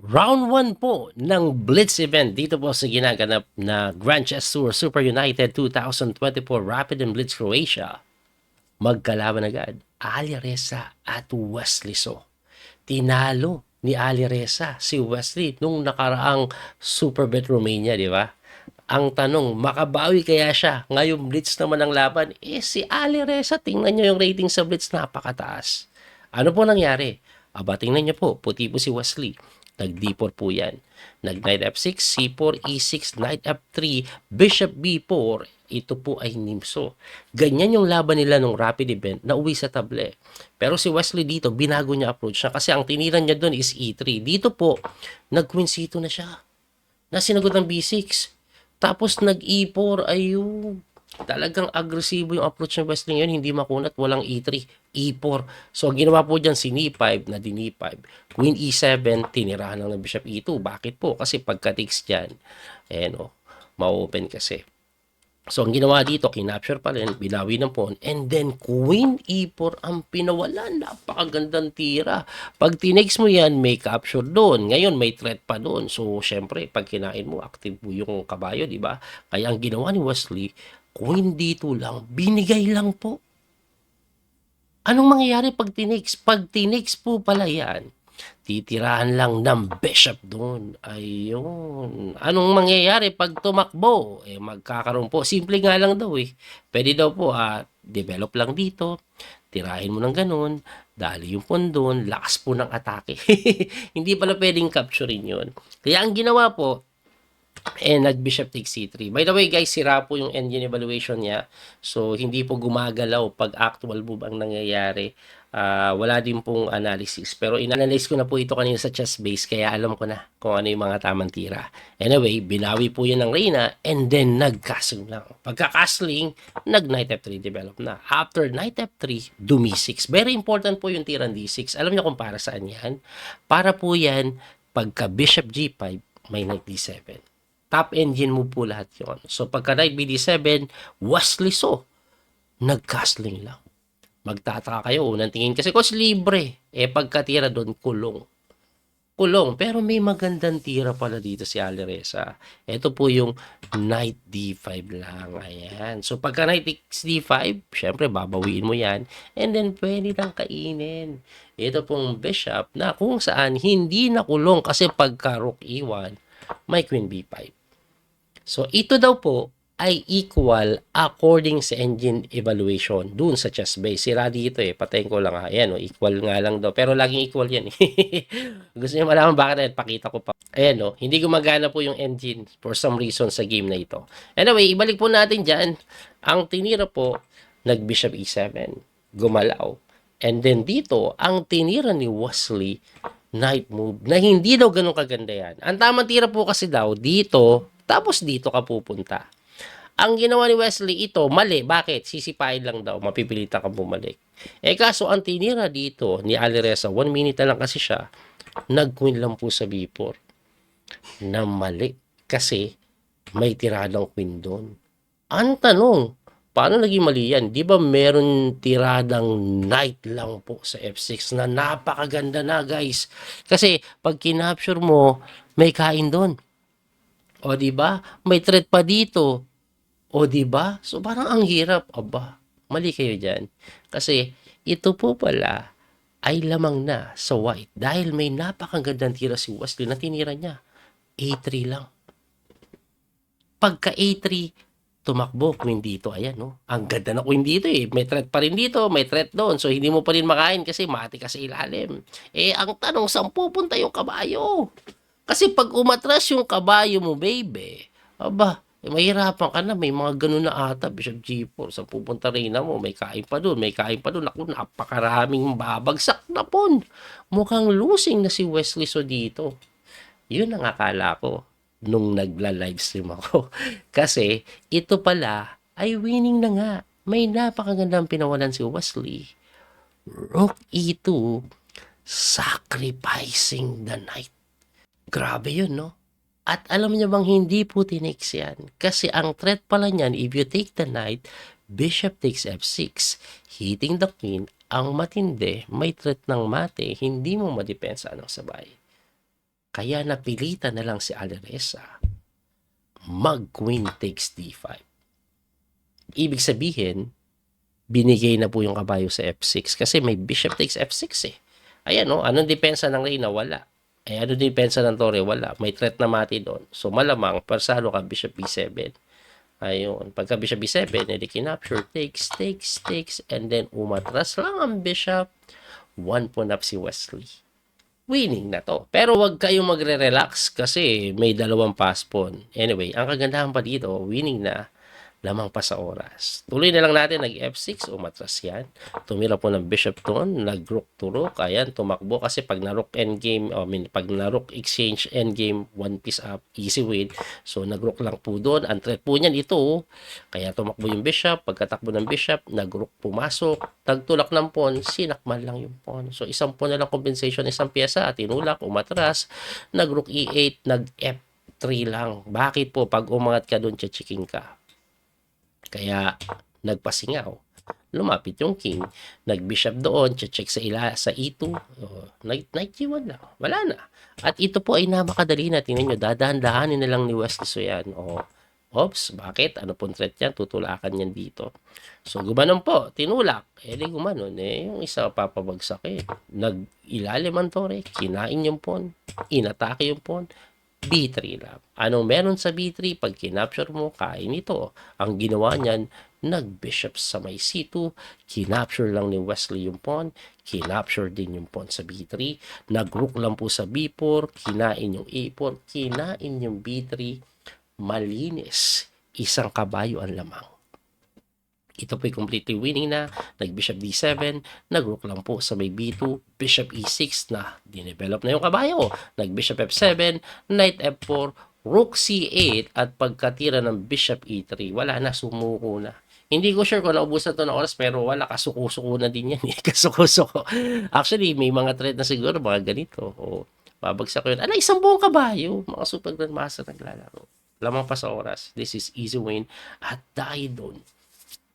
Round 1 po ng Blitz event dito po sa ginaganap na Grand Chess Tour Super United 2024 Rapid and Blitz Croatia. Magkalaban agad Ali Reza at Wesley So. Tinalo ni Ali Reza si Wesley nung nakaraang Super Bet Romania, di ba? Ang tanong, makabawi kaya siya? Ngayong Blitz naman ang laban, si Ali Reza, tingnan nyo yung rating sa Blitz, napakataas. Ano po nangyari? Aba, tingnan nyo po, puti po si Wesley. Nag-D4 po yan. Nag-Knight F6, C4, E6, Knight F3, Bishop B4. Ito po ay Nimso. Ganyan yung laban nila nung rapid event na uwi sa table. Pero si Wesley dito, binago niya approach niya kasi ang tiniran niya doon is E3. Dito po, nag-Queen C2 na siya. Nasinagot ng B6. Tapos nag-E4, ayun. Talagang agresibo yung approach ng Wesley ngayon, hindi makunat, walang E3, E4. So, ginawa po dyan si E5 na din E5. Queen E7, tinirahan lang ng Bishop E2. Bakit po? Kasi pagka-takes dyan, ma-open kasi. So, ang ginawa dito, kinapture pa rin, binawi ng pawn, and then Queen E4 ang pinawalan. Napakagandang tira. Pag tinex mo yan, may capture doon. Ngayon, may threat pa doon. So, syempre, pag kinain mo, active po yung kabayo, di ba? Kaya ang ginawa ni Wesley, Queen D2 lang, binigay lang po. Anong mangyayari pag tinex? Pag tinex po pala yan, titirahan lang ng bishop doon. Ayun. Anong mangyayari pag tumakbo? Magkakaroon po. Simple nga lang daw eh. Pwede daw po, develop lang dito. Tirahin mo ng ganun. Dali yung pawn doon. Lakas po ng atake. Hindi pala pwedeng capturein yun. Kaya ang ginawa po, nag-bishop takes c3. By the way guys, sira po yung engine evaluation niya. So, hindi po gumagalaw pag actual move ang nangyayari. Wala din pong analysis. Pero inanalyze ko na po ito kanina sa chess base, kaya alam ko na kung ano yung mga tamang tira. Anyway, binawi po yun ng Reyna and then nag-castling lang. Pagka-castling, nag-knight f3 develop na. After knight f3, dumi 6. Very important po yung tirang d6. Alam niyo kung para saan yan? Para po yan, pagka bishop g5, may knight d7. Top engine move po lahat yon. So, pagka knight BD7, Wesley So, nag-castling lang. Magtataka kayo, unang tingin kasi coach libre. Pagkatira doon, kulong. Kulong. Pero may magandang tira pala dito si Ali Reza. Ito po yung knight D5 lang. Ayan. So, pagka knight D5, syempre, babawiin mo yan. And then, pwede lang kainin. Ito pong bishop na kung saan hindi nakulong kasi pagka rook E1, may queen B5. So, ito daw po ay equal according sa engine evaluation dun sa chess base. Sira dito patayin ko lang ha. Ayan equal nga lang daw. Pero laging equal yan Gusto niyo malaman bakit? Pakita ko pa. Ayan hindi gumagana po yung engine for some reason sa game na ito. Anyway, ibalik po natin dyan. Ang tinira po, nag-bishop e7. Gumalaw. And then dito, ang tinira ni Wesley, knight move, na hindi daw ganun kaganda yan. Ang tamang tira po kasi daw, dito, tapos dito ka pupunta. Ang ginawa ni Wesley ito, mali. Bakit? Sisipain lang daw. Mapipilitan kang bumalik. Kaso ang tinira dito ni Ali Reza, 1 minute na lang kasi siya, nag-queen lang po sa B4. Na mali. Kasi may tiradang queen doon. Ang tanong, paano naging mali yan? Di ba meron tiradang knight lang po sa F6 na napakaganda na guys? Kasi pag kinapture mo, may kain doon. O di ba? May threat pa dito. O di ba? So parang ang hirap. Aba, mali kayo diyan. Kasi ito po pala ay lamang na sa white dahil may napakagandang tira si Wesley na tinira niya. A3 lang. Pagka A3, tumakbo, queen dito. Ayan, no? Ang ganda na queen dito May threat pa rin dito, may threat doon. So, hindi mo pa rin makain kasi mati ka sa ilalim. Ang tanong, saan pupunta yung kabayo? Kasi pag umatras yung kabayo mo, baby, aba, mahirapan ka na. May mga ganun na ata, Bishop G4. Sa pupunta Reyna mo, may kain pa doon, may kain pa doon. Ako, napakaraming babagsak na pon. Mukhang losing na si Wesley So dito. Yun ang akala ko nung nagla-livestream ako. Kasi, ito pala ay winning na nga. May napakagandang pinawalan si Wesley. Rook E2, sacrificing the knight. Grabe yun, no? At alam niyo bang hindi po tinex yan? Kasi ang threat pala niyan, if you take the knight, bishop takes f6, hitting the queen, ang matindi, may threat ng mate, hindi mo madepensa ng sabay. Kaya napilitan na lang si Aleresa mag-queen takes d5. Ibig sabihin, binigay na po yung kabayo sa f6 kasi may bishop takes f6 eh. Ayan no, anong depensa ng reyna? Wala. Eh anong depensa ng tore? Wala. May threat na mati doon. So malamang, persalo ka bishop b7. Ayun. Pagka bishop b7, edi kinapture, takes, and then umatras lang ang bishop. One pawn up si Wesley. Winning na to. Pero wag kayong magre-relax kasi may dalawang pass pawn. Anyway, ang kagandahan pa dito, winning na, lamang pa sa oras. Tuloy na lang natin, nag-F6, umatras yan. Tumira po ng bishop doon, nag-rook to rook, ayan, tumakbo kasi pag na-rook endgame, pag na-rook exchange endgame, one piece up, easy win. So, nag-rook lang po doon. Ang threat po niyan ito, kaya tumakbo yung bishop, pagkatakbo ng bishop, nag-rook pumasok, tagtulak ng pawn, sinakman lang yung pawn. So, isang pawn na lang compensation, isang pyesa, tinulak, umatras, nag-rook E8, nag-F3 lang. Bakit po? Pag umangat ka doon, chichiking ka. Kaya nagpasingaw. Lumapit yung king, nag-bishop doon, check sa sa e2, knight g1 lang. Wala na. At ito po ay namakadali na. Tingnan nyo, dadahan-dahanin na lang ni Wesley so yan. Oops, bakit? Ano pong threat yan? Tutulakan yan dito. So, gumanon po, tinulak. Di gumanon. Yung isa papabagsak Nag-ilalim ang tore, kinain yung pawn, inatake yung pawn, B3 lang. Anong meron sa B3? Pag kinapture mo, kain ito. Ang ginawa niyan, nag-bishop sa may C2, kinapture lang ni Wesley yung pawn, kinapture din yung pawn sa B3, nag-rook lang po sa B4, kinain yung A4, kinain yung B3, malinis. Isang kabayo ang lamang. Ito po'y completely winning na. Nag-bishop d7, nag-rook lang po sa may b2, bishop e6 na dinevelop na yung kabayo. Nag-bishop f7, knight f4, rook c8, at pagkatira ng bishop e3, wala na, sumuko na. Hindi ko sure kung naubusan to ng oras, pero wala, kasuko-suko na din yan. Kasuko-suko. Actually, may mga thread na siguro, mga ganito. Babagsak ko yun. Isang buong kabayo. Mga super grandmaster naglalaro. Lamang pa sa oras. This is easy win. At dahil doon,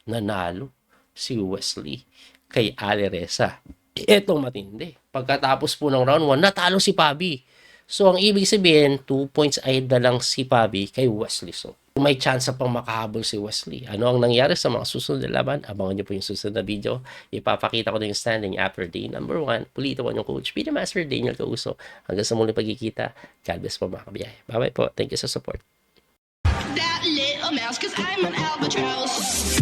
nanalo si Wesley kay Aleresa. Etong matindi. Pagkatapos po ng round 1, natalo si Pabi. So, ang ibig sabihin, 2 points ay dalang si Pabi kay Wesley. So, may chance pang makahabol si Wesley. Ano ang nangyari sa mga susunod na laban? Abangan nyo po yung susunod na video. Ipapakita ko na yung standing after day number 1. Pulito ko yung coach, Peter Master Daniel Causo. Hanggang sa muli pagkikita. God bless po mga kabiyahe. Bye-bye po. Thank you sa support. That little mouse, 'cause I'm an albatross.